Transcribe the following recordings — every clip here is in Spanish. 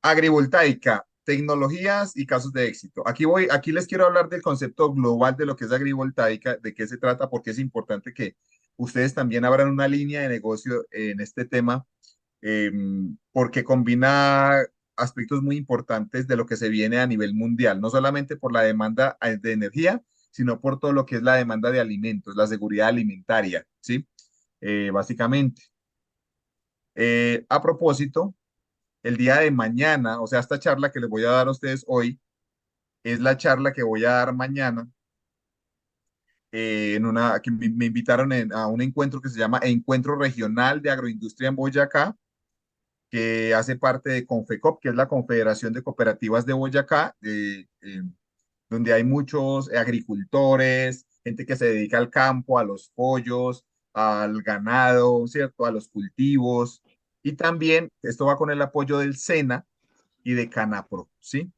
Agrivoltaica, tecnologías y casos de éxito. Aquí les quiero hablar del concepto global de lo que es agrivoltaica, de qué se trata, porque es importante que ustedes también abran una línea de negocio en este tema, eh, porque combina aspectos muy importantes de lo que se viene a nivel mundial, no solamente por la demanda de energía, sino por todo lo que es la demanda de alimentos, la seguridad alimentaria, ¿sí? Básicamente. A propósito, el día de mañana, o sea, esta charla que les voy a dar a ustedes hoy, es la charla que voy a dar mañana que me invitaron a un encuentro que se llama Encuentro Regional de Agroindustria en Boyacá, que hace parte de Confecop, que es la Confederación de Cooperativas de Boyacá, donde hay muchos agricultores, gente que se dedica al campo, a los pollos, al ganado, ¿cierto? A los cultivos. Y también esto va con el apoyo del SENA y de Canapro, ¿sí?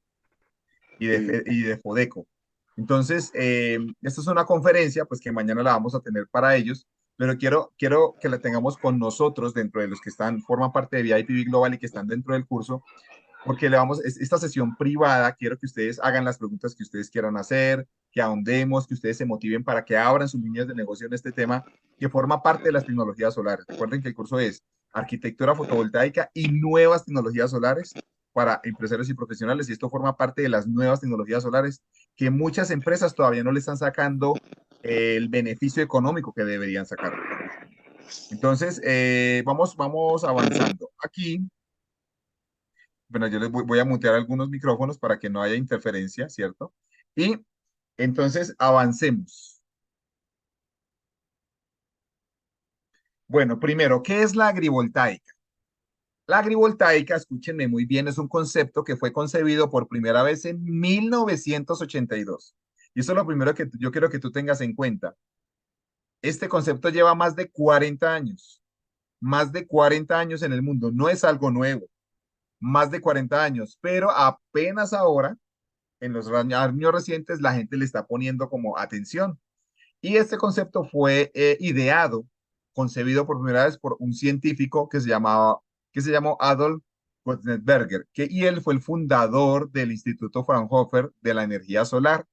Sí, Y de Fodeco. Entonces, esta es una conferencia, pues que mañana la vamos a tener para ellos, pero quiero que la tengamos con nosotros dentro de los que forman parte de VIP Global y que están dentro del curso, porque esta sesión privada, quiero que ustedes hagan las preguntas que ustedes quieran hacer, que ahondemos, que ustedes se motiven para que abran sus líneas de negocio en este tema, que forma parte de las tecnologías solares. Recuerden que el curso es arquitectura fotovoltaica y nuevas tecnologías solares para empresarios y profesionales, y esto forma parte de las nuevas tecnologías solares que muchas empresas todavía no le están sacando el beneficio económico que deberían sacar. Entonces, vamos avanzando. Aquí, bueno, yo voy a mutear algunos micrófonos para que no haya interferencia, ¿cierto? Y entonces avancemos. Bueno, primero, ¿qué es la agrivoltaica? La agrivoltaica, escúchenme muy bien, es un concepto que fue concebido por primera vez en 1982. Y eso es lo primero que yo quiero que tú tengas en cuenta. Este concepto lleva más de 40 años en el mundo, no es algo nuevo, más de 40 años, pero apenas ahora, en los años recientes, la gente le está poniendo como atención. Y este concepto fue ideado, concebido por primera vez por un científico que se llamó Adolf Gutenberger, y él fue el fundador del Instituto Fraunhofer de la energía solar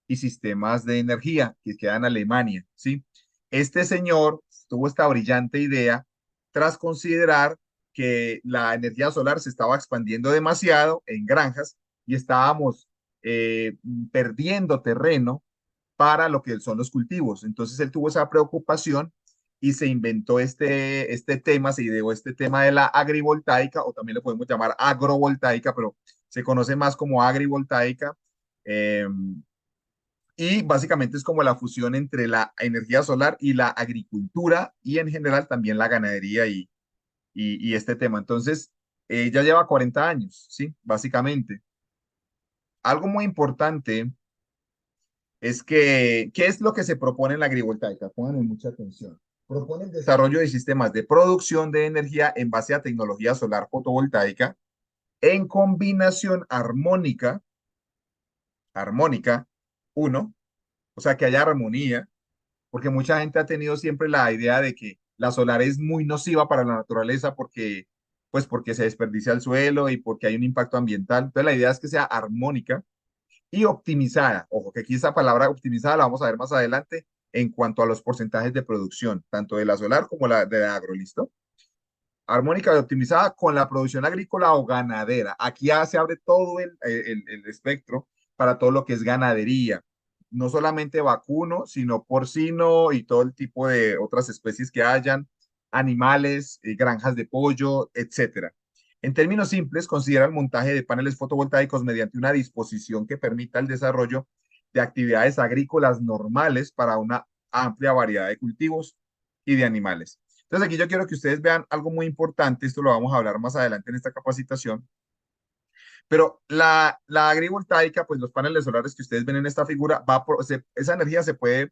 y sistemas de energía, que queda en Alemania, ¿sí? Este señor tuvo esta brillante idea tras considerar que la energía solar se estaba expandiendo demasiado en granjas y estábamos eh, perdiendo terreno para lo que son los cultivos. Entonces él tuvo esa preocupación y se inventó este tema, se ideó este tema de la agrivoltaica, o también lo podemos llamar agrovoltaica, pero se conoce más como agrivoltaica. Eh, y básicamente es como la fusión entre la energía solar y la agricultura y en general también la ganadería y este tema. Entonces, ya lleva 40 años, ¿sí? Básicamente. Algo muy importante es que, ¿qué es lo que se propone en la agrivoltaica? Pónganme mucha atención. Propone el desarrollo de sistemas de producción de energía en base a tecnología solar fotovoltaica en combinación armónica, uno, o sea, que haya armonía, porque mucha gente ha tenido siempre la idea de que la solar es muy nociva para la naturaleza porque se desperdicia el suelo y porque hay un impacto ambiental. Entonces, la idea es que sea armónica y optimizada. Ojo, que aquí esa palabra optimizada la vamos a ver más adelante en cuanto a los porcentajes de producción, tanto de la solar como la de la agro, ¿listo? Armónica y optimizada con la producción agrícola o ganadera. Aquí ya se abre todo el espectro para todo lo que es ganadería. No solamente vacuno, sino porcino y todo el tipo de otras especies que hayan, animales, granjas de pollo, etcétera. En términos simples, considera el montaje de paneles fotovoltaicos mediante una disposición que permita el desarrollo de actividades agrícolas normales para una amplia variedad de cultivos y de animales. Entonces aquí yo quiero que ustedes vean algo muy importante, esto lo vamos a hablar más adelante en esta capacitación, pero la agrivoltaica, pues los paneles solares que ustedes ven en esta figura, esa energía se puede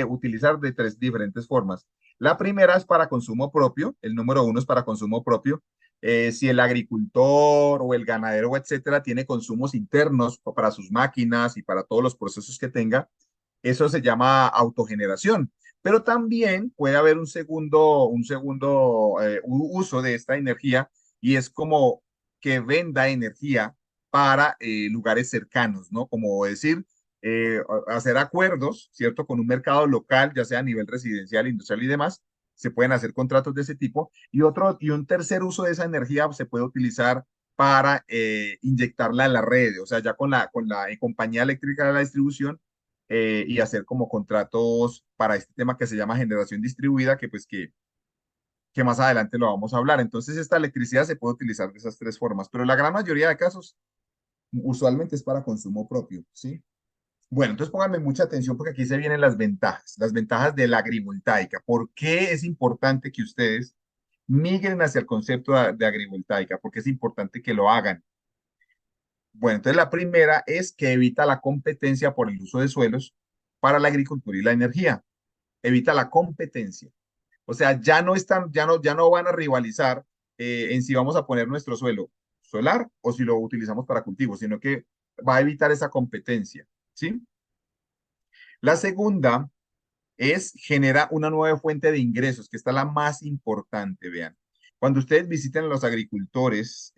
utilizar de tres diferentes formas. La primera es para consumo propio, el número uno es para consumo propio. Si el agricultor o el ganadero, etcétera, tiene consumos internos para sus máquinas y para todos los procesos que tenga, eso se llama autogeneración. Pero también puede haber un segundo uso de esta energía y es como que venda energía para lugares cercanos, ¿no? Como decir, hacer acuerdos, ¿cierto? Con un mercado local, ya sea a nivel residencial, industrial y demás, se pueden hacer contratos de ese tipo. Y un tercer uso de esa energía se puede utilizar para inyectarla en la red, o sea, ya con la compañía eléctrica de la distribución y hacer como contratos para este tema que se llama generación distribuida, que más adelante lo vamos a hablar. Entonces, esta electricidad se puede utilizar de esas tres formas, pero la gran mayoría de casos usualmente es para consumo propio, ¿sí? Bueno, entonces pónganme mucha atención porque aquí se vienen las ventajas de la agrivoltaica. ¿Por qué es importante que ustedes migren hacia el concepto de agrivoltaica? Porque es importante que lo hagan. Bueno, entonces la primera es que evita la competencia por el uso de suelos para la agricultura y la energía. Evita la competencia. O sea, ya no van a rivalizar en si vamos a poner nuestro suelo solar o si lo utilizamos para cultivo, sino que va a evitar esa competencia, ¿sí? La segunda es genera una nueva fuente de ingresos, que está la más importante, vean. Cuando ustedes visiten a los agricultores,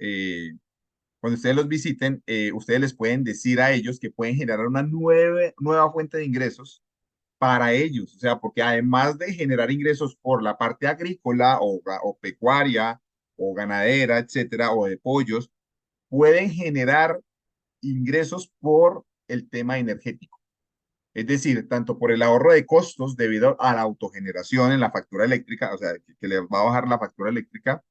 cuando ustedes los visiten, ustedes les pueden decir a ellos que pueden generar una nueva fuente de ingresos para ellos, o sea, porque además de generar ingresos por la parte agrícola o pecuaria o ganadera, etcétera, o de pollos, pueden generar ingresos por el tema energético. Es decir, tanto por el ahorro de costos debido a la autogeneración en la factura eléctrica, o sea, que le va a bajar la factura eléctrica,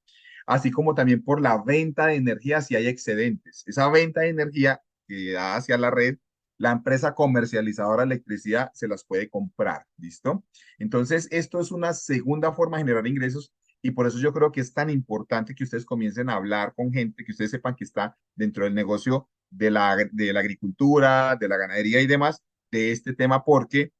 así como también por la venta de energía si hay excedentes. Esa venta de energía que da hacia la red, la empresa comercializadora de electricidad se las puede comprar, ¿listo? Entonces, esto es una segunda forma de generar ingresos y por eso yo creo que es tan importante que ustedes comiencen a hablar con gente, que ustedes sepan que está dentro del negocio de la agricultura, de la ganadería y demás, de este tema, porque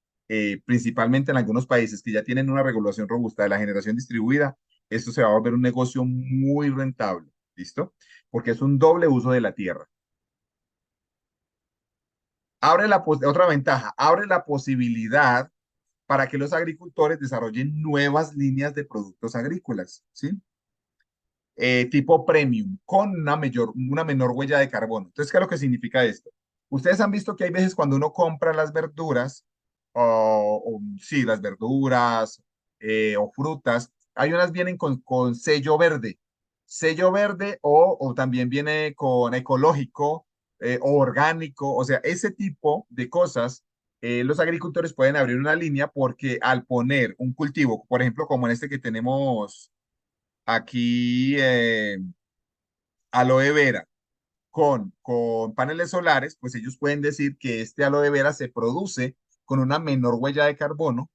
principalmente en algunos países que ya tienen una regulación robusta de la generación distribuida, esto se va a volver un negocio muy rentable, ¿listo? Porque es un doble uso de la tierra. Otra ventaja, abre la posibilidad para que los agricultores desarrollen nuevas líneas de productos agrícolas, ¿sí? Tipo premium, con una menor huella de carbono. Entonces, ¿qué es lo que significa esto? Ustedes han visto que hay veces cuando uno compra las verduras, sí, las verduras o frutas, hay unas vienen con sello verde o también viene con ecológico o orgánico, o sea, ese tipo de cosas. Los agricultores pueden abrir una línea porque al poner un cultivo, por ejemplo, como en este que tenemos aquí, aloe vera con paneles solares, pues ellos pueden decir que este aloe vera se produce con una menor huella de carbono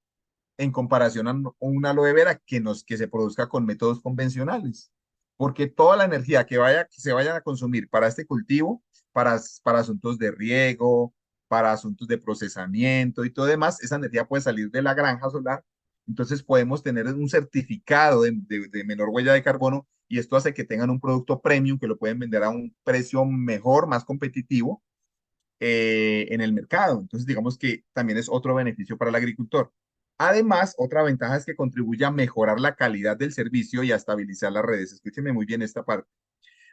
en comparación a un aloe vera que se produzca con métodos convencionales. Porque toda la energía que se vayan a consumir para este cultivo, para asuntos de riego, para asuntos de procesamiento y todo demás, esa energía puede salir de la granja solar. Entonces podemos tener un certificado de menor huella de carbono y esto hace que tengan un producto premium que lo pueden vender a un precio mejor, más competitivo en el mercado. Entonces, digamos que también es otro beneficio para el agricultor. Además, otra ventaja es que contribuye a mejorar la calidad del servicio y a estabilizar las redes. Escúcheme muy bien esta parte.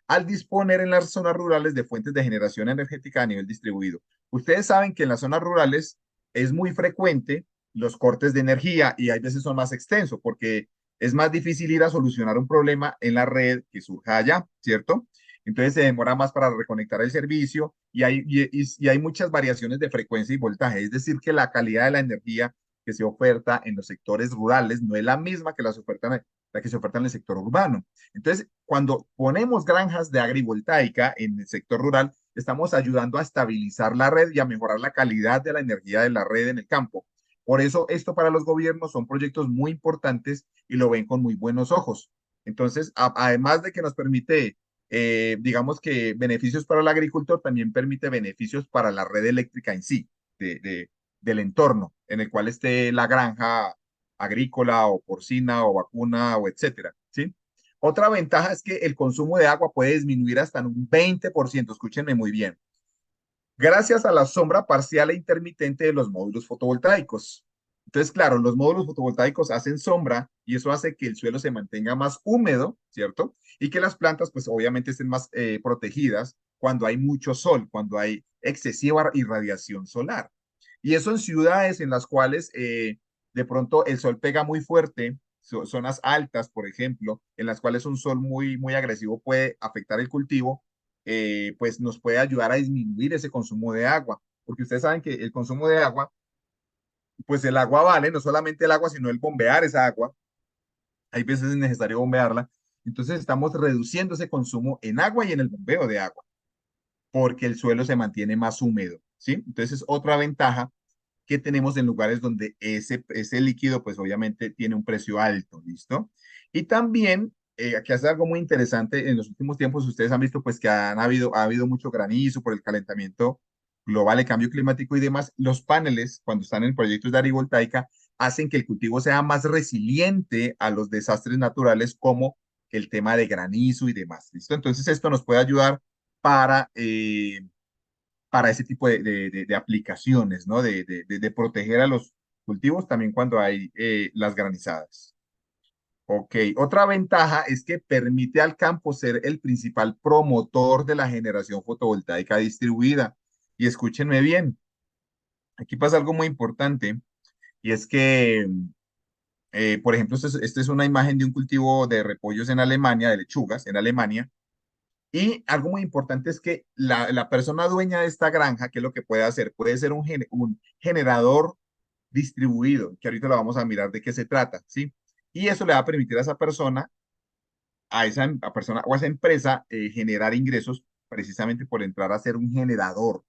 Al disponer en las zonas rurales de fuentes de generación energética a nivel distribuido. Ustedes saben que en las zonas rurales es muy frecuente los cortes de energía y hay veces son más extensos porque es más difícil ir a solucionar un problema en la red que surja allá, ¿cierto? Entonces se demora más para reconectar el servicio y hay muchas variaciones de frecuencia y voltaje. Es decir, que la calidad de la energía que se oferta en los sectores rurales no es la misma que la que se oferta en el sector urbano. Entonces, cuando ponemos granjas de agrivoltaica en el sector rural, estamos ayudando a estabilizar la red y a mejorar la calidad de la energía de la red en el campo. Por eso, esto para los gobiernos son proyectos muy importantes y lo ven con muy buenos ojos. Entonces, además de que nos permite, digamos que beneficios para el agricultor, también permite beneficios para la red eléctrica en sí, del entorno en el cual esté la granja agrícola o porcina o vacuna o etcétera, ¿sí? Otra ventaja es que el consumo de agua puede disminuir hasta en un 20%, escúchenme muy bien, gracias a la sombra parcial e intermitente de los módulos fotovoltaicos. Entonces, claro, los módulos fotovoltaicos hacen sombra y eso hace que el suelo se mantenga más húmedo, ¿cierto? Y que las plantas, pues obviamente estén más protegidas cuando hay mucho sol, cuando hay excesiva irradiación solar. Y eso en ciudades en las cuales de pronto el sol pega muy fuerte, zonas altas, por ejemplo, en las cuales un sol muy agresivo puede afectar el cultivo, pues nos puede ayudar a disminuir ese consumo de agua, porque ustedes saben que el consumo de agua, pues el agua vale, no solamente el agua, sino el bombear esa agua. Hay veces es necesario bombearla. Entonces estamos reduciendo ese consumo en agua y en el bombeo de agua, porque el suelo se mantiene más húmedo, ¿sí? Entonces es otra ventaja que tenemos en lugares donde ese líquido, pues obviamente tiene un precio alto, ¿listo? Y también, aquí hace algo muy interesante, en los últimos tiempos ustedes han visto pues que ha habido mucho granizo por el calentamiento global, el cambio climático y demás. Los paneles, cuando están en proyectos de agrivoltaica, hacen que el cultivo sea más resiliente a los desastres naturales como el tema de granizo y demás, ¿listo? Entonces esto nos puede ayudar para para ese tipo de aplicaciones, ¿no? De proteger a los cultivos también cuando hay las granizadas. Ok, otra ventaja es que permite al campo ser el principal promotor de la generación fotovoltaica distribuida. Y escúchenme bien, aquí pasa algo muy importante y es que, por ejemplo, esta es una imagen de un cultivo de repollos en Alemania, de lechugas en Alemania. Y algo muy importante es que la persona dueña de esta granja, ¿qué es lo que puede hacer? Puede ser un generador distribuido, que ahorita lo vamos a mirar de qué se trata, ¿sí? Y eso le va a permitir a esa persona, a persona o a esa empresa generar ingresos precisamente por entrar a ser un generador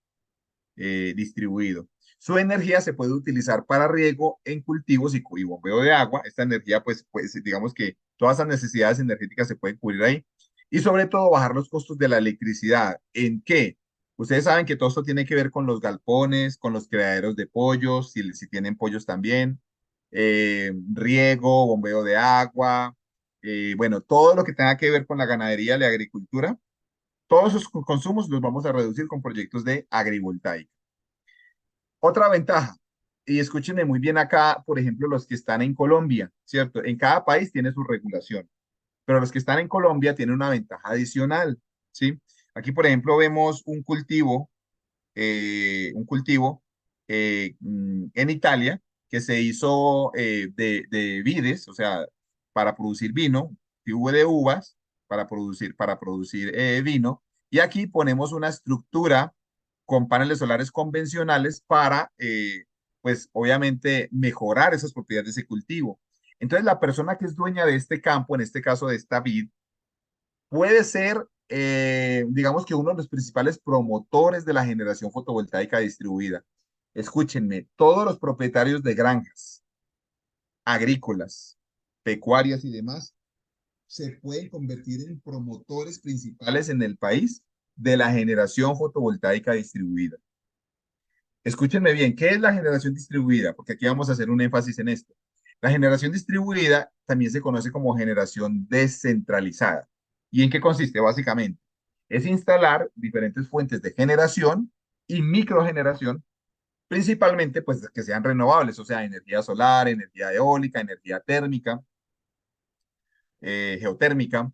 distribuido. Su energía se puede utilizar para riego en cultivos y bombeo de agua. Esta energía, pues digamos que todas las necesidades energéticas se pueden cubrir ahí. Y sobre todo bajar los costos de la electricidad. ¿En qué? Ustedes saben que todo esto tiene que ver con los galpones, con los criaderos de pollos, si tienen pollos también, riego, bombeo de agua, bueno, todo lo que tenga que ver con la ganadería, la agricultura, todos esos consumos los vamos a reducir con proyectos de agrivoltaica. Otra ventaja, y escúchenme muy bien acá, por ejemplo, los que están en Colombia, ¿cierto? En cada país tiene su regulación, pero los que están en Colombia tienen una ventaja adicional, ¿sí? Aquí, por ejemplo, vemos un cultivo en Italia que se hizo de vides, o sea, para producir vino, tubo de uvas para producir vino. Y aquí ponemos una estructura con paneles solares convencionales para, pues, obviamente, mejorar esas propiedades de ese cultivo. Entonces, la persona que es dueña de este campo, en este caso de esta vid, puede ser, digamos que uno de los principales promotores de la generación fotovoltaica distribuida. Escúchenme, todos los propietarios de granjas agrícolas, pecuarias y demás se pueden convertir en promotores principales en el país de la generación fotovoltaica distribuida. Escúchenme bien, ¿qué es la generación distribuida? Porque aquí vamos a hacer un énfasis en esto. La generación distribuida también se conoce como generación descentralizada. ¿Y en qué consiste? Básicamente, es instalar diferentes fuentes de generación y microgeneración, principalmente pues que sean renovables, o sea, energía solar, energía eólica, energía térmica, geotérmica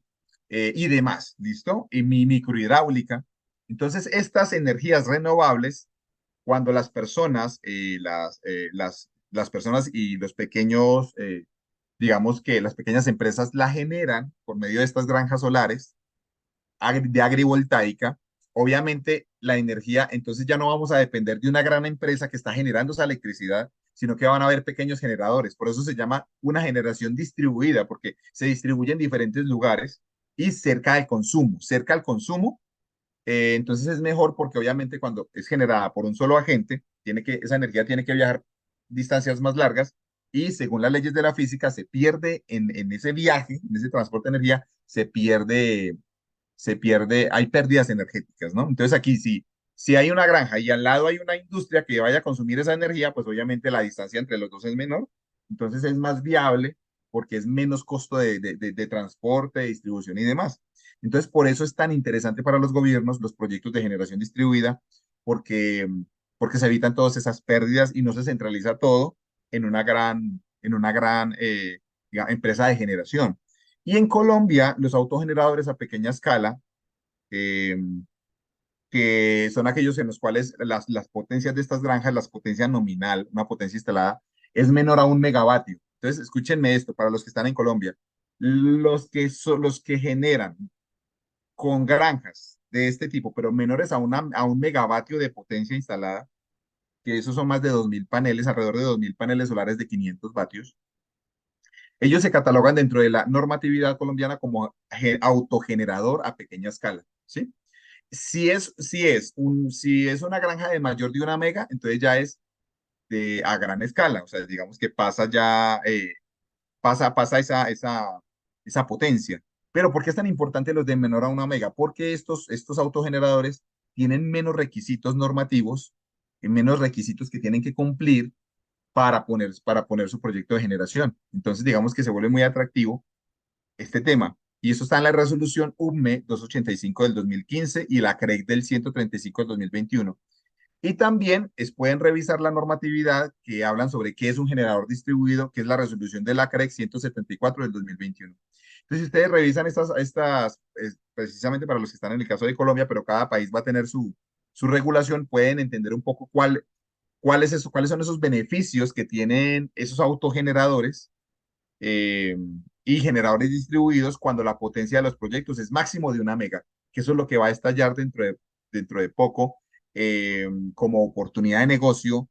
y demás, ¿listo? Y mi microhidráulica. Entonces, estas energías renovables cuando las personas, las personas y los pequeños, digamos que las pequeñas empresas la generan por medio de estas granjas solares de agrivoltaica, obviamente la energía, entonces ya no vamos a depender de una gran empresa que está generando esa electricidad, sino que van a haber pequeños generadores. Por eso se llama una generación distribuida, porque se distribuye en diferentes lugares y cerca al consumo entonces es mejor porque obviamente cuando es generada por un solo agente, esa energía tiene que viajar distancias más largas y según las leyes de la física se pierde en ese viaje, en ese transporte de energía, hay pérdidas energéticas, ¿no? Entonces aquí si hay una granja y al lado hay una industria que vaya a consumir esa energía, pues obviamente la distancia entre los dos es menor, entonces es más viable porque es menos costo de transporte, de distribución y demás. Entonces, por eso es tan interesante para los gobiernos los proyectos de generación distribuida, porque, porque se evitan todas esas pérdidas y no se centraliza todo en una gran empresa de generación. Y en Colombia, los autogeneradores a pequeña escala, eh, que son aquellos en los cuales las potencias de estas granjas, las potencias nominal, una potencia instalada, es menor a 1 megavatio. Entonces, escúchenme esto, para los que están en Colombia, los que generan con granjas de este tipo, pero menores a 1 megavatio de potencia instalada, que esos son más de 2.000 paneles, alrededor de 2.000 paneles solares de 500 vatios, ellos se catalogan dentro de la normatividad colombiana como autogenerador a pequeña escala, ¿sí? Si es una granja de mayor de 1 mega, entonces ya es a gran escala, o sea, digamos que pasa ya, pasa esa potencia. Pero ¿por qué es tan importante los de menor a 1 mega? Porque estos autogeneradores tienen menos requisitos normativos, menos requisitos que tienen que cumplir para poner su proyecto de generación. Entonces, digamos que se vuelve muy atractivo este tema. Y eso está en la resolución UMME 285 del 2015 y la CREC del 135 del 2021. Y también pueden revisar la normatividad que hablan sobre qué es un generador distribuido, que es la resolución de la CREC 174 del 2021. Entonces, si ustedes revisan precisamente para los que están en el caso de Colombia, pero cada país va a tener su regulación, pueden entender un poco cuáles son esos beneficios que tienen esos autogeneradores eh, y generadores distribuidos cuando la potencia de los proyectos es máximo de 1 mega, que eso es lo que va a estallar dentro de poco como oportunidad de negocio,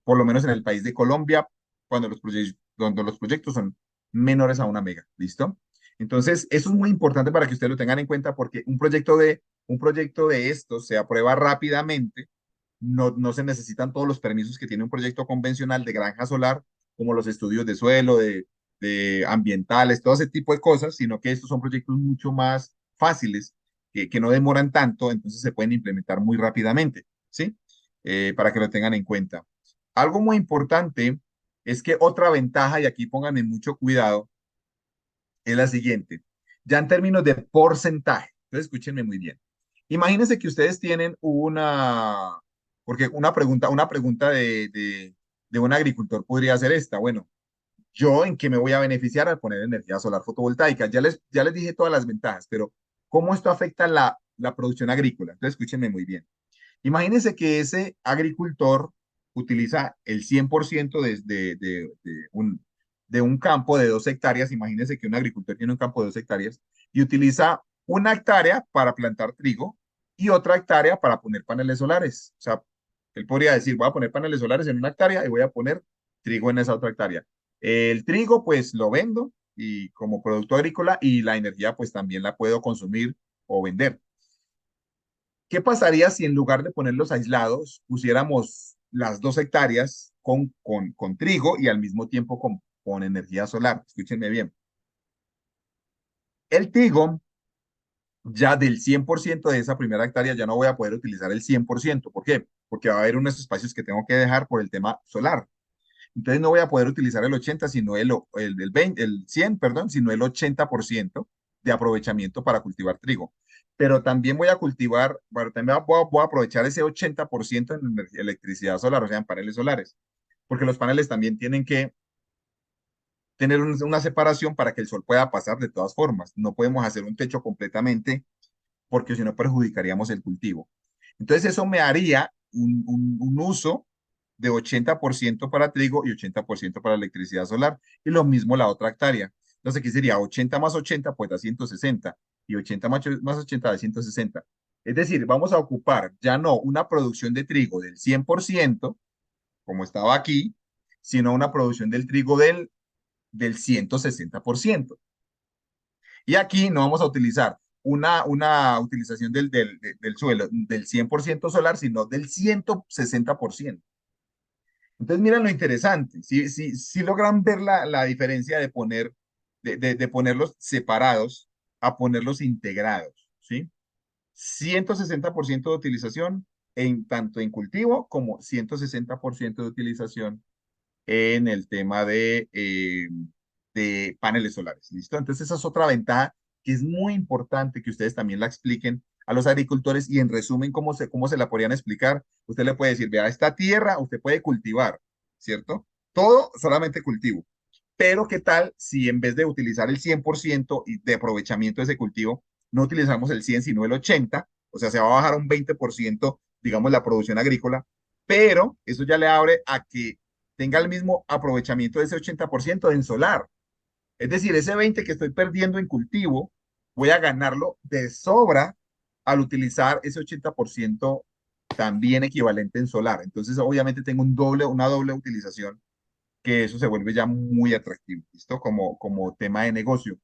por lo menos en el país de Colombia, cuando los proyectos son menores a 1 mega. ¿Listo? Entonces, eso es muy importante para que ustedes lo tengan en cuenta porque un proyecto de estos se aprueba rápidamente. No se necesitan todos los permisos que tiene un proyecto convencional de granja solar, como los estudios de suelo, de ambientales, todo ese tipo de cosas, sino que estos son proyectos mucho más fáciles, que no demoran tanto, entonces se pueden implementar muy rápidamente, ¿sí? Para que lo tengan en cuenta. Algo muy importante es que otra ventaja, y aquí pónganme mucho cuidado, es la siguiente. Ya en términos de porcentaje, entonces escúchenme muy bien. Imagínense que ustedes tienen porque una pregunta de un agricultor podría ser esta. Bueno, ¿yo en qué me voy a beneficiar al poner energía solar fotovoltaica? Ya les dije todas las ventajas, pero ¿cómo esto afecta la producción agrícola? Entonces, escúchenme muy bien. Imagínense que ese agricultor utiliza el 100% de un campo de 2 hectáreas. Imagínense que un agricultor tiene un campo de 2 hectáreas y utiliza 1 hectárea para plantar trigo y otra hectárea para poner paneles solares. O sea, él podría decir, voy a poner paneles solares en 1 hectárea y voy a poner trigo en esa otra hectárea. El trigo, pues lo vendo y como producto agrícola y la energía, pues también la puedo consumir o vender. ¿Qué pasaría si en lugar de ponerlos aislados, pusiéramos las 2 hectáreas con trigo y al mismo tiempo con energía solar? Escúchenme bien. El trigo, ya del 100% de esa primera hectárea, ya no voy a poder utilizar el 100%. ¿Por qué? Porque va a haber unos espacios que tengo que dejar por el tema solar. Entonces no voy a poder utilizar el 80, sino el 20, el 100, perdón, sino el 80% de aprovechamiento para cultivar trigo. Pero también voy a cultivar, bueno, también voy a aprovechar ese 80% en electricidad solar, o sea, en paneles solares, porque los paneles también tienen que tener una separación para que el sol pueda pasar de todas formas. No podemos hacer un techo completamente porque si no perjudicaríamos el cultivo. Entonces eso me haría un uso de 80% para trigo y 80% para electricidad solar. Y lo mismo la otra hectárea. Entonces aquí sería 80 más 80, pues da 160. Y 80 más 80 da 160. Es decir, vamos a ocupar ya no una producción de trigo del 100%, como estaba aquí, sino una producción del trigo del 160%. Y aquí no vamos a utilizar una utilización del suelo del 100% solar, sino del 160%. Entonces, miren lo interesante. Si logran ver la diferencia de ponerlos separados a ponerlos integrados, ¿sí? 160% de utilización tanto en cultivo como 160% de utilización en el tema de paneles solares. ¿Listo? Entonces, esa es otra ventaja que es muy importante que ustedes también la expliquen a los agricultores y en resumen, cómo se la podrían explicar. Usted le puede decir, vea, esta tierra usted puede cultivar, ¿cierto? todo solamente cultivo. Pero ¿qué tal si en vez de utilizar el 100% de aprovechamiento de ese cultivo, no utilizamos el 100, sino el 80%? O sea, se va a bajar un 20%, digamos, la producción agrícola, pero eso ya le abre a que tenga el mismo aprovechamiento de ese 80% en solar. Es decir, ese 20 que estoy perdiendo en cultivo, voy a ganarlo de sobra al utilizar ese 80% también equivalente en solar. Entonces, obviamente tengo una doble utilización, que eso se vuelve ya muy atractivo, ¿listo? Como tema de negocio.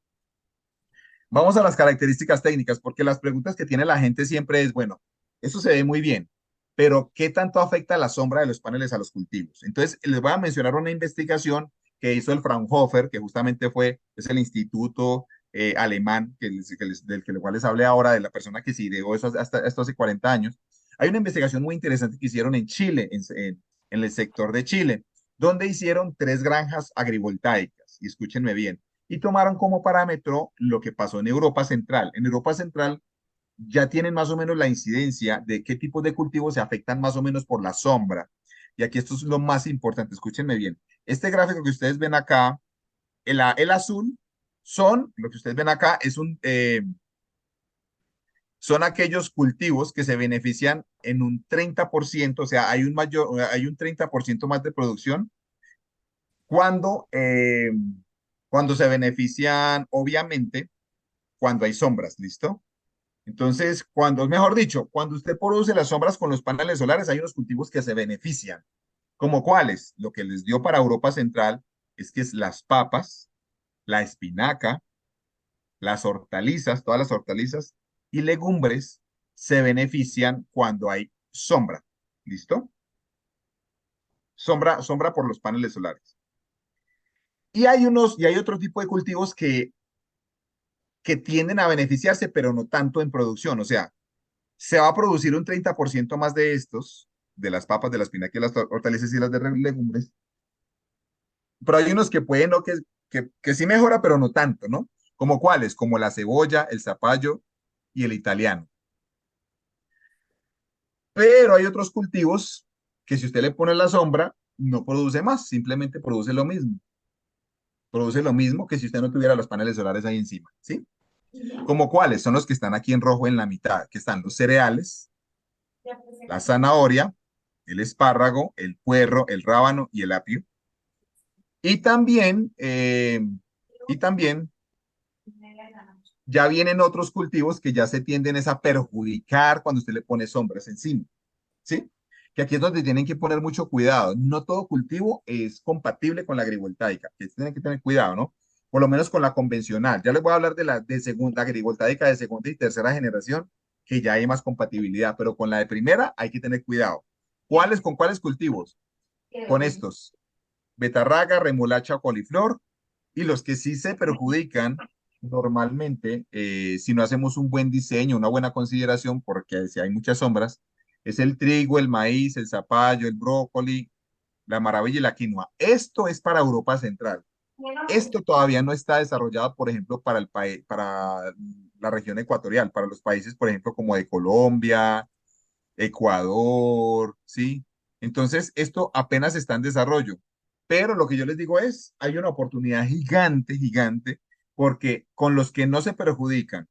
Vamos a las características técnicas, porque las preguntas que tiene la gente siempre es, bueno, eso se ve muy bien, pero ¿qué tanto afecta la sombra de los paneles a los cultivos? Entonces, les voy a mencionar una investigación que hizo el Fraunhofer, que justamente es el instituto alemán del que cual les hablé ahora, de la persona que se ideó eso hasta esto hace 40 años. Hay una investigación muy interesante que hicieron en Chile, en el sector de Chile, donde hicieron 3 granjas agrivoltaicas. Y escúchenme bien, y tomaron como parámetro lo que pasó en Europa Central. En Europa Central ya tienen más o menos la incidencia de qué tipos de cultivos se afectan más o menos por la sombra. Y aquí esto es lo más importante, escúchenme bien. Este gráfico que ustedes ven acá, el azul, lo que ustedes ven acá, son aquellos cultivos que se benefician en un 30%, o sea, hay un 30% más de producción cuando, cuando se benefician, obviamente, cuando hay sombras, ¿listo? Entonces, mejor dicho, cuando usted produce las sombras con los paneles solares, hay unos cultivos que se benefician. ¿Como cuáles? Lo que les dio para Europa Central es las papas, la espinaca, las hortalizas, todas las hortalizas y legumbres se benefician cuando hay sombra. ¿Listo? Sombra por los paneles solares. Y hay otro tipo de cultivos que tienden a beneficiarse, pero no tanto en producción. O sea, se va a producir un 30% más de estos, de las papas, de las espinaca, las hortalizas y las de legumbres, pero hay unos que pueden, ¿no? Que sí mejora, pero no tanto, ¿no? ¿Como cuáles? Como la cebolla, el zapallo y el italiano. Pero hay otros cultivos que si usted le pone la sombra, no produce más, simplemente produce lo mismo. Produce lo mismo que si usted no tuviera los paneles solares ahí encima, ¿sí? ¿Como cuáles? Son los que están aquí en rojo en la mitad, que están los cereales, la zanahoria, el espárrago, el puerro, el rábano y el apio. Y también, y también ya vienen otros cultivos que ya se tienden es a perjudicar cuando usted le pone sombras encima, ¿sí? Que aquí es donde tienen que poner mucho cuidado. No todo cultivo es compatible con la agrivoltaica, que tienen que tener cuidado, ¿no? Por lo menos con la convencional. Ya les voy a hablar de la de segunda agrivoltaica de segunda y tercera generación, que ya hay más compatibilidad, pero con la de primera hay que tener cuidado. Con cuáles cultivos? Con estos: betarraga, remolacha, coliflor, y los que sí se perjudican normalmente, si no hacemos un buen diseño, una buena consideración, porque si hay muchas sombras, es el trigo, el maíz, el zapallo, el brócoli, la maravilla y la quinoa. Esto es para Europa Central. Esto todavía no está desarrollado, por ejemplo, para la región ecuatorial, para los países, por ejemplo, como de Colombia, Ecuador, ¿sí? Entonces, esto apenas está en desarrollo. Pero lo que yo les digo es, hay una oportunidad gigante, gigante, porque con los que no se perjudican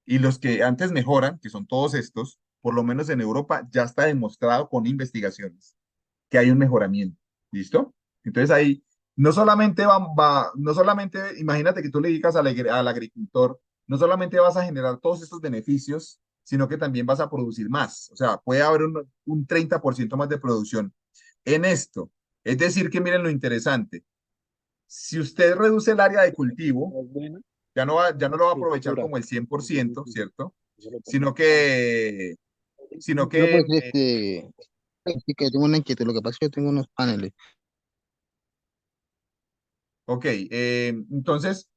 y los que antes mejoran, que son todos estos, por lo menos en Europa, ya está demostrado con investigaciones que hay un mejoramiento. ¿Listo? Entonces ahí no solamente, imagínate que tú le digas al agricultor, no solamente vas a generar todos estos beneficios, sino que también vas a producir más. O sea, puede haber un 30% más de producción en esto. Es decir, que miren lo interesante. Si usted reduce el área de cultivo, Es buena ya no lo va a aprovechar cultura. como el 100%, ¿cierto? Sino que, sino No, pues que, sí que tengo una inquietud. Lo que pasa es que yo tengo unos paneles. ok, entonces,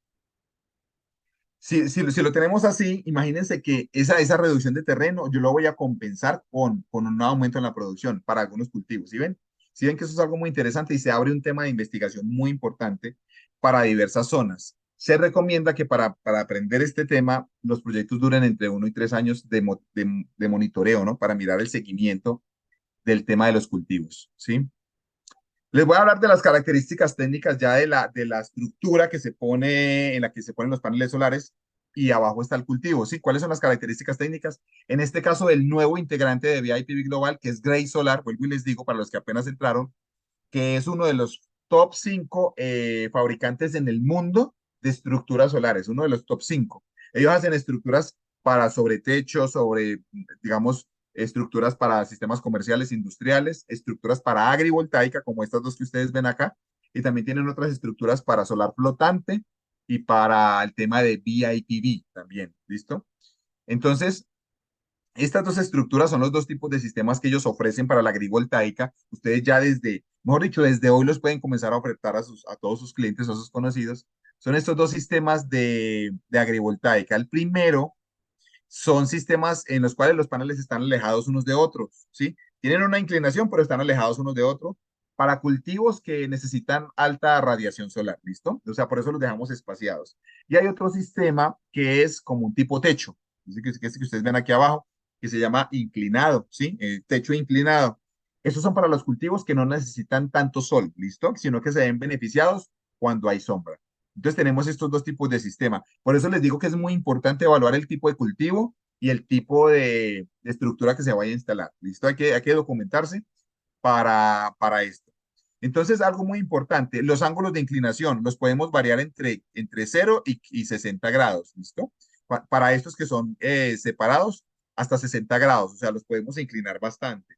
si lo tenemos así, imagínense que esa reducción de terreno yo lo voy a compensar con un aumento en la producción para algunos cultivos. ¿Sí ven? ¿Sí ven que eso es algo muy interesante y se abre un tema de investigación muy importante para diversas zonas? Se recomienda que para aprender este tema, los proyectos duren entre 1 y 3 años de monitoreo, ¿no? Para mirar el seguimiento del tema de los cultivos, ¿sí? Les voy a hablar de las características técnicas ya de la estructura que se pone, en la que se ponen los paneles solares y abajo está el cultivo, ¿sí? ¿Cuáles son las características técnicas? En este caso, el nuevo integrante de VIPV Global, que es Gray Solar, vuelvo y les digo para los que apenas entraron, que es uno de los top 5 fabricantes en el mundo de estructuras solares, uno de los top 5. Ellos hacen estructuras para sobretecho, digamos, estructuras para sistemas comerciales, industriales, estructuras para agrivoltaica, como estas dos que ustedes ven acá, y también tienen otras estructuras para solar flotante y para el tema de BIPV también, ¿listo? Entonces, estas dos estructuras son los dos tipos de sistemas que ellos ofrecen para la agrivoltaica. Ustedes ya desde, mejor dicho, desde hoy los pueden comenzar a ofertar a todos sus clientes o a sus conocidos. Son estos dos sistemas de agrivoltaica. El primero son sistemas en los cuales los paneles están alejados unos de otros, ¿sí? Tienen una inclinación, pero están alejados unos de otros para cultivos que necesitan alta radiación solar, ¿listo? O sea, por eso los dejamos espaciados. Y hay otro sistema que es como un tipo techo, que es que ustedes ven aquí abajo, que se llama inclinado, ¿sí? Techo inclinado. Esos son para los cultivos que no necesitan tanto sol, ¿listo? Sino que se ven beneficiados cuando hay sombra. Entonces tenemos estos dos tipos de sistema. Por eso les digo que es muy importante evaluar el tipo de cultivo y el tipo de estructura que se vaya a instalar. ¿Listo? Hay que documentarse para esto. Entonces, algo muy importante, los ángulos de inclinación los podemos variar entre 0 y 60 grados. ¿Listo? Para estos que son separados, hasta 60 grados, o sea, los podemos inclinar bastante.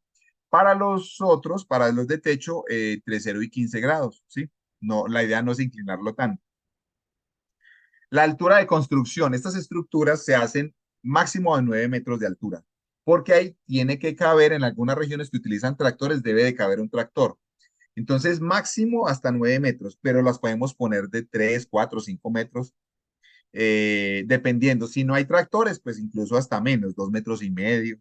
Para los otros, para los de techo, entre 0 y 15 grados, ¿sí? No, la idea no es inclinarlo tanto. La altura de construcción, estas estructuras se hacen máximo a 9 metros de altura, porque ahí tiene que caber, en algunas regiones que utilizan tractores, debe de caber un tractor. Entonces, máximo hasta 9 metros, pero las podemos poner de 3, 4, 5 metros, dependiendo. Si no hay tractores, pues incluso hasta menos, 2 metros y medio.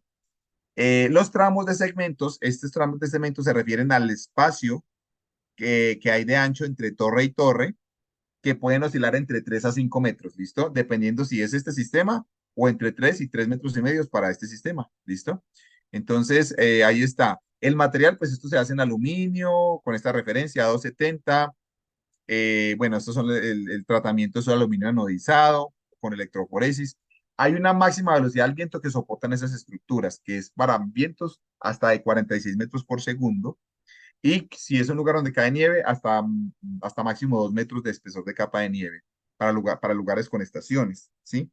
Los tramos de segmentos, estos tramos de segmentos se refieren al espacio que hay de ancho entre torre y torre, que pueden oscilar entre 3 a 5 metros, ¿listo? Dependiendo si es este sistema o entre 3 y 3 metros y medio para este sistema, ¿listo? Entonces, ahí está. El material, pues esto se hace en aluminio, con esta referencia 270. Bueno, estos son el tratamiento es aluminio anodizado con electroforesis. Hay una máxima velocidad del viento que soportan esas estructuras, que es para vientos hasta de 46 metros por segundo. Y si es un lugar donde cae nieve, hasta máximo 2 metros de espesor de capa de nieve para lugares con estaciones, ¿sí?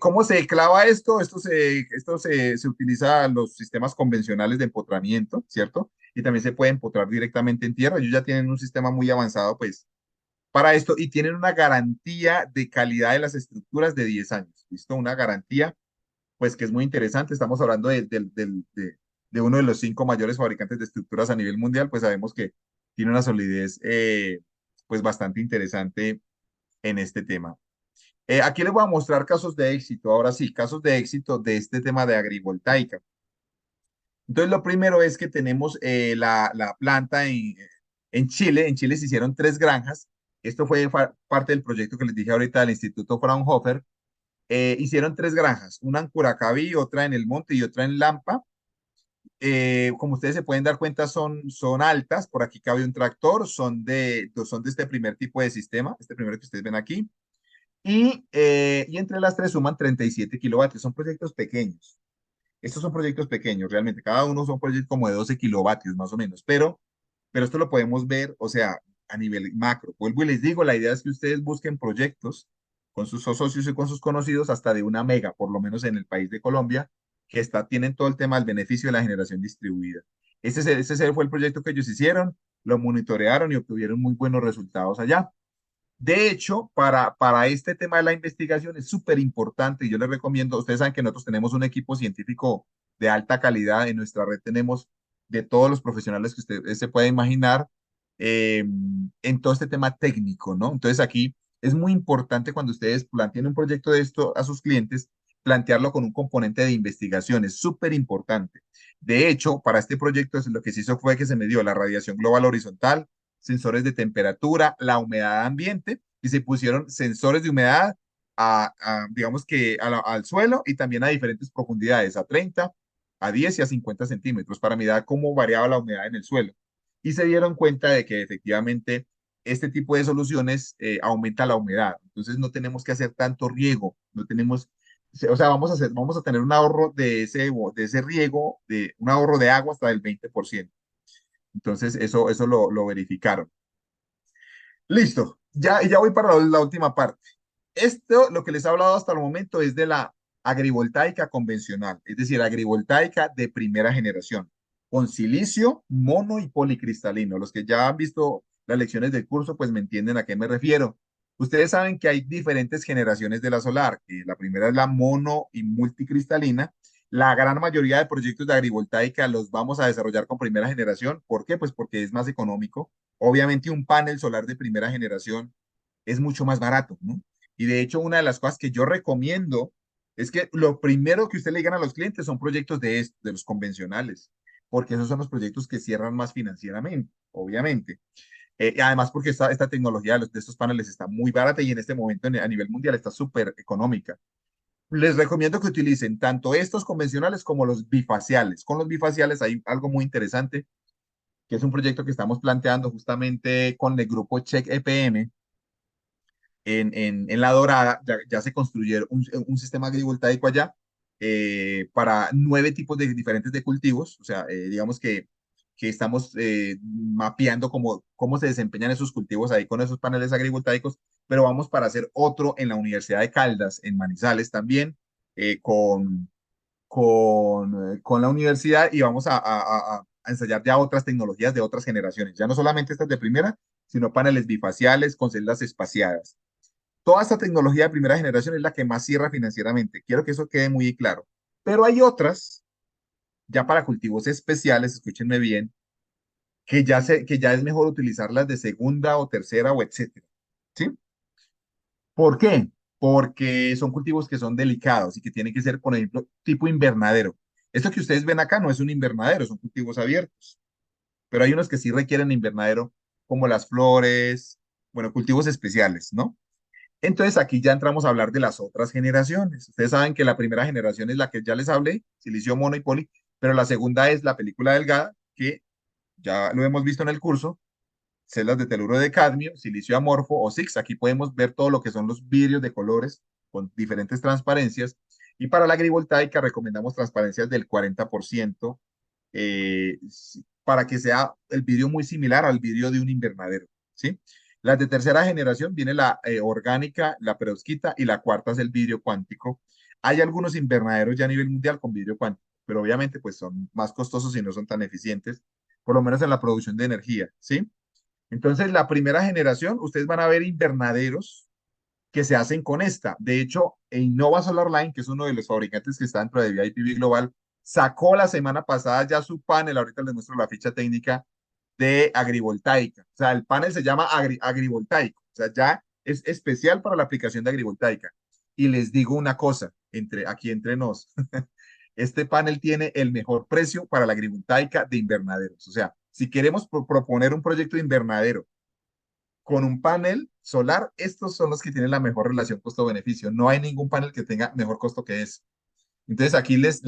¿Cómo se clava esto? Esto se utiliza en los sistemas convencionales de empotramiento, ¿cierto? Y también se puede empotrar directamente en tierra. Ellos ya tienen un sistema muy avanzado, pues, para esto y tienen una garantía de calidad de las estructuras de 10 años, ¿listo? Una garantía pues que es muy interesante. Estamos hablando de uno de los 5 mayores fabricantes de estructuras a nivel mundial, pues sabemos que tiene una solidez pues bastante interesante en este tema. Aquí les voy a mostrar casos de éxito, ahora sí, casos de éxito de este tema de agrivoltaica. Entonces, lo primero es que tenemos la planta en Chile. En Chile se hicieron 3 granjas. Esto fue parte del proyecto que les dije ahorita del Instituto Fraunhofer. Hicieron 3 granjas, una en Curacaví, otra en El Monte y otra en Lampa. Como ustedes se pueden dar cuenta, son altas. Por aquí cabe un tractor, son de este primer tipo de sistema, este primero que ustedes ven aquí. Y entre las tres suman 37 kilovatios. Son proyectos pequeños. Estos son proyectos pequeños, realmente. Cada uno son proyectos como de 12 kilovatios más o menos. Pero esto lo podemos ver, o sea, a nivel macro. Vuelvo y les digo, la idea es que ustedes busquen proyectos con sus socios y con sus conocidos hasta de 1 mega, por lo menos en el país de Colombia, tienen todo el tema del beneficio de la generación distribuida. Ese fue el proyecto que ellos hicieron, lo monitorearon y obtuvieron muy buenos resultados allá. De hecho, para este tema de la investigación es súper importante y yo les recomiendo, ustedes saben que nosotros tenemos un equipo científico de alta calidad, en nuestra red tenemos de todos los profesionales que usted se puede imaginar eh, en todo este tema técnico, ¿no? Entonces aquí es muy importante cuando ustedes planteen un proyecto de esto a sus clientes, plantearlo con un componente de investigación, es súper importante. De hecho, para este proyecto lo que se hizo fue que se midió la radiación global horizontal, sensores de temperatura, la humedad ambiente y se pusieron sensores de humedad digamos que al suelo y también a diferentes profundidades, a 30, a 10 y a 50 centímetros para mirar cómo variaba la humedad en el suelo. y se dieron cuenta de que efectivamente este tipo de soluciones aumenta la humedad. Entonces no tenemos que hacer tanto riego, no tenemos, o sea, vamos a tener un ahorro de ese riego, de un ahorro de agua hasta del 20%. Entonces eso lo verificaron. Listo, ya voy para la última parte. Esto, lo que les he hablado hasta el momento es de la agrivoltaica convencional, es decir, agrivoltaica de primera generación, con silicio, mono y policristalino. Los que ya han visto las lecciones del curso, pues me entienden a qué me refiero. Ustedes saben que hay diferentes generaciones de la solar, que la primera es la mono y multicristalina. La gran mayoría de proyectos de agrivoltaica los vamos a desarrollar con primera generación. ¿Por qué? Pues porque es más económico. Obviamente un panel solar de primera generación es mucho más barato, ¿no? Y de hecho, una de las cosas que yo recomiendo es que lo primero que usted le digan a los clientes son proyectos de los convencionales, porque esos son los proyectos que cierran más financieramente, obviamente. Y además, porque esta tecnología de estos paneles está muy barata y en este momento a nivel mundial está súper económica. Les recomiendo que utilicen tanto estos convencionales como los bifaciales. Con los bifaciales hay algo muy interesante, que es un proyecto que estamos planteando justamente con el grupo Check EPM, en La Dorada. Ya se construyeron un sistema agrivoltaico allá para 9 tipos diferentes de cultivos. O sea, digamos que estamos mapeando cómo se desempeñan esos cultivos ahí con esos paneles agrivoltaicos, pero vamos para hacer otro en la Universidad de Caldas, en Manizales también, con la universidad, y vamos a ensayar ya otras tecnologías de otras generaciones, ya no solamente estas de primera, sino paneles bifaciales con celdas espaciadas. Toda esta tecnología de primera generación es la que más cierra financieramente. Quiero que eso quede muy claro. Pero hay otras, ya para cultivos especiales, escúchenme bien, que ya es mejor utilizarlas de segunda o tercera o etcétera. ¿Sí? ¿Por qué? Porque son cultivos que son delicados y que tienen que ser, por ejemplo, tipo invernadero. Esto que ustedes ven acá no es un invernadero, son cultivos abiertos, pero hay unos que sí requieren invernadero, como las flores, bueno, cultivos especiales, ¿no? Entonces aquí ya entramos a hablar de las otras generaciones. Ustedes saben que la primera generación es la que ya les hablé, silicio, mono y poli, pero la segunda es la película delgada, que ya lo hemos visto en el curso, celdas de teluro de cadmio, silicio amorfo o SIX. Aquí podemos ver todo lo que son los vidrios de colores con diferentes transparencias. Y para la agrivoltaica recomendamos transparencias del 40%, para que sea el vidrio muy similar al vidrio de un invernadero, ¿sí? Las de tercera generación viene la orgánica, la perovskita, y la cuarta es el vidrio cuántico. Hay algunos invernaderos ya a nivel mundial con vidrio cuántico, pero obviamente pues son más costosos y no son tan eficientes, por lo menos en la producción de energía, ¿sí? Entonces, la primera generación, ustedes van a ver invernaderos que se hacen con esta. De hecho, Innova Solar Line, que es uno de los fabricantes que está dentro de VIPV Global, sacó la semana pasada ya su panel. Ahorita les muestro la ficha técnica de agrivoltaica. O sea, el panel se llama agrivoltaico. O sea, ya es especial para la aplicación de agrivoltaica. Y les digo una cosa, aquí entre nos, este panel tiene el mejor precio para la agrivoltaica de invernaderos. O sea, si queremos proponer un proyecto de invernadero con un panel solar, estos son los que tienen la mejor relación costo-beneficio. No hay ningún panel que tenga mejor costo que eso. Entonces aquí les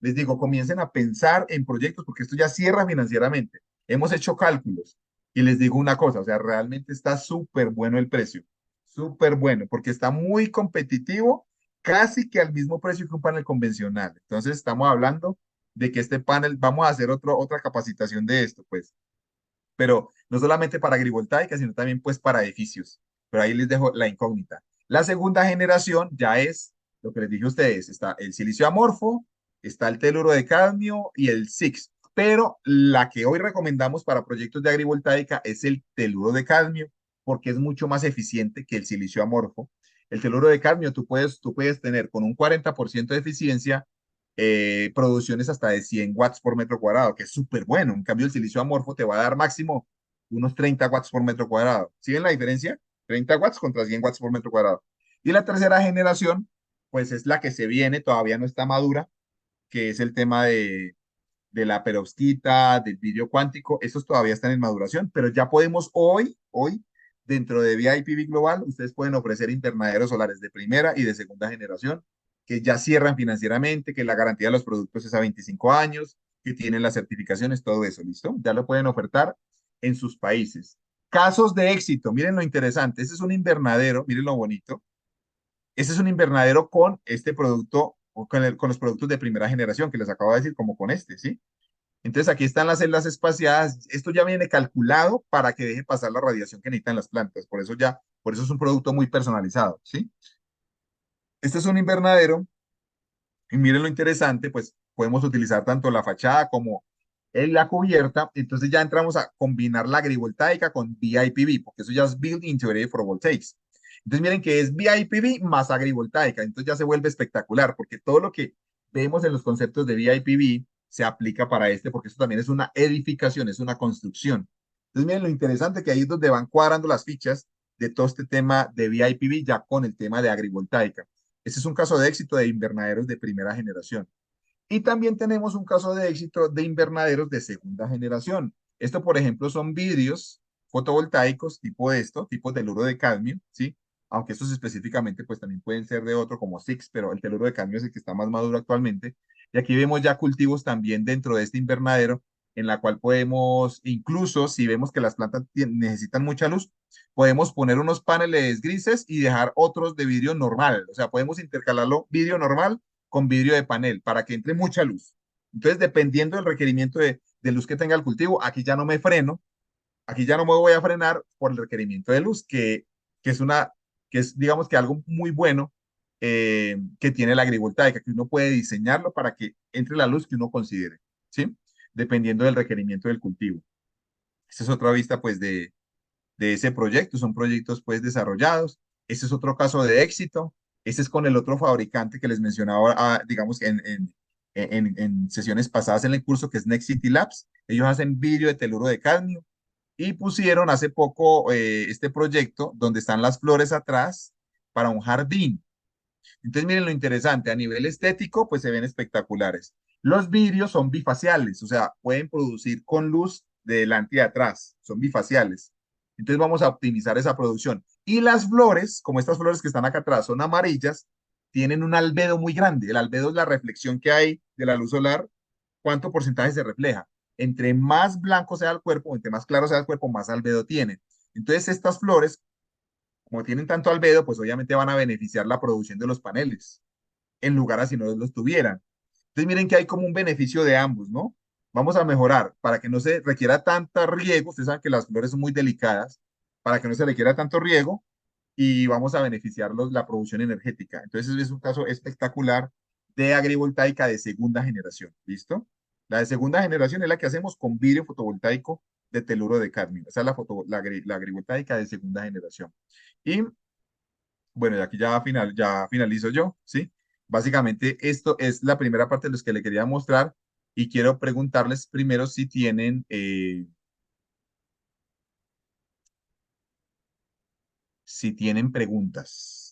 digo, comiencen a pensar en proyectos porque esto ya cierra financieramente. Hemos hecho cálculos y les digo una cosa, o sea, realmente está súper bueno el precio, súper bueno, porque está muy competitivo, casi que al mismo precio que un panel convencional. Entonces estamos hablando de que este panel, vamos a hacer otra capacitación de esto, pues, pero no solamente para agrivoltaica, sino también pues para edificios. Pero ahí les dejo la incógnita. La segunda generación ya es lo que les dije a ustedes, está el silicio amorfo, está el teluro de cadmio y el SIX, pero la que hoy recomendamos para proyectos de agrivoltaica es el teluro de cadmio, porque es mucho más eficiente que el silicio amorfo. El teluro de cadmio tú puedes tener con un 40% de eficiencia producciones hasta de 100 watts por metro cuadrado, que es súper bueno. En cambio, el silicio amorfo te va a dar máximo unos 30 watts por metro cuadrado. ¿Sí ven la diferencia? 30 watts contra 100 watts por metro cuadrado. Y la tercera generación, pues es la que se viene, todavía no está madura, que es el tema de la perovskita, del vidrio cuántico. Estos todavía están en maduración, pero ya podemos hoy, dentro de VIPV Global, ustedes pueden ofrecer invernaderos solares de primera y de segunda generación que ya cierran financieramente, que la garantía de los productos es a 25 años, que tienen las certificaciones, todo eso, ¿listo? Ya lo pueden ofertar en sus países. Casos de éxito, miren lo interesante, este es un invernadero, miren lo bonito, este es un invernadero con este producto, o con los productos de primera generación que les acabo de decir, como con este, ¿sí? Entonces aquí están las celdas espaciadas. Esto ya viene calculado para que deje pasar la radiación que necesitan las plantas. Por eso es un producto muy personalizado, ¿sí? Este es un invernadero y miren lo interesante, pues podemos utilizar tanto la fachada como en la cubierta. Entonces ya entramos a combinar la agrivoltaica con BIPV, porque eso ya es Built Integrated Photovoltaics. Entonces miren que es BIPV más agrivoltaica. Entonces ya se vuelve espectacular, porque todo lo que vemos en los conceptos de BIPV se aplica para este, porque esto también es una edificación, es una construcción. Entonces miren lo interesante que ahí es donde van cuadrando las fichas de todo este tema de BIPV ya con el tema de agrivoltaica. Este es un caso de éxito de invernaderos de primera generación. Y también tenemos un caso de éxito de invernaderos de segunda generación. Esto, por ejemplo, son vidrios fotovoltaicos tipo de esto, tipo teluro de cadmio, ¿sí? Aunque estos específicamente pues también pueden ser de otro como SIX, pero el teluro de cadmio es el que está más maduro actualmente. Y aquí vemos ya cultivos también dentro de este invernadero, en la cual podemos, incluso si vemos que las plantas necesitan mucha luz, podemos poner unos paneles grises y dejar otros de vidrio normal. O sea, podemos intercalarlo vidrio normal con vidrio de panel para que entre mucha luz. Entonces, dependiendo del requerimiento de luz que tenga el cultivo, aquí ya no me freno, aquí ya no me voy a frenar por el requerimiento de luz, que es que es, digamos que algo muy bueno que tiene la agrivoltaica, que uno puede diseñarlo para que entre la luz que uno considere, ¿sí? Dependiendo del requerimiento del cultivo. Esta es otra vista, pues, de ese proyecto, son proyectos pues desarrollados. Ese es otro caso de éxito. Ese es con el otro fabricante que les mencionaba, digamos, en sesiones pasadas en el curso, que es Next City Labs. Ellos hacen vidrio de teluro de cadmio y pusieron hace poco este proyecto donde están las flores atrás para un jardín. Entonces, miren lo interesante, a nivel estético, pues se ven espectaculares. Los vidrios son bifaciales, o sea, pueden producir con luz de delante y de atrás, son bifaciales. Entonces vamos a optimizar esa producción. Y las flores, como estas flores que están acá atrás, son amarillas, tienen un albedo muy grande. El albedo es la reflexión que hay de la luz solar, cuánto porcentaje se refleja. Entre más blanco sea el cuerpo, entre más claro sea el cuerpo, más albedo tiene. Entonces estas flores, como tienen tanto albedo, pues obviamente van a beneficiar la producción de los paneles, en lugar a si no los tuvieran. Entonces miren que hay como un beneficio de ambos, ¿no? Vamos a mejorar para que no se requiera tanta riego, ustedes saben que las flores son muy delicadas, para que no se requiera tanto riego y vamos a beneficiarlos la producción energética. Entonces es un caso espectacular de agrivoltaica de segunda generación, ¿listo? La de segunda generación es la que hacemos con vidrio fotovoltaico de teluro de cadmio. Esa es la agrivoltaica de segunda generación. Y bueno, y aquí ya finalizo yo, ¿sí? Básicamente, esto es la primera parte de los que le quería mostrar y quiero preguntarles primero si tienen preguntas.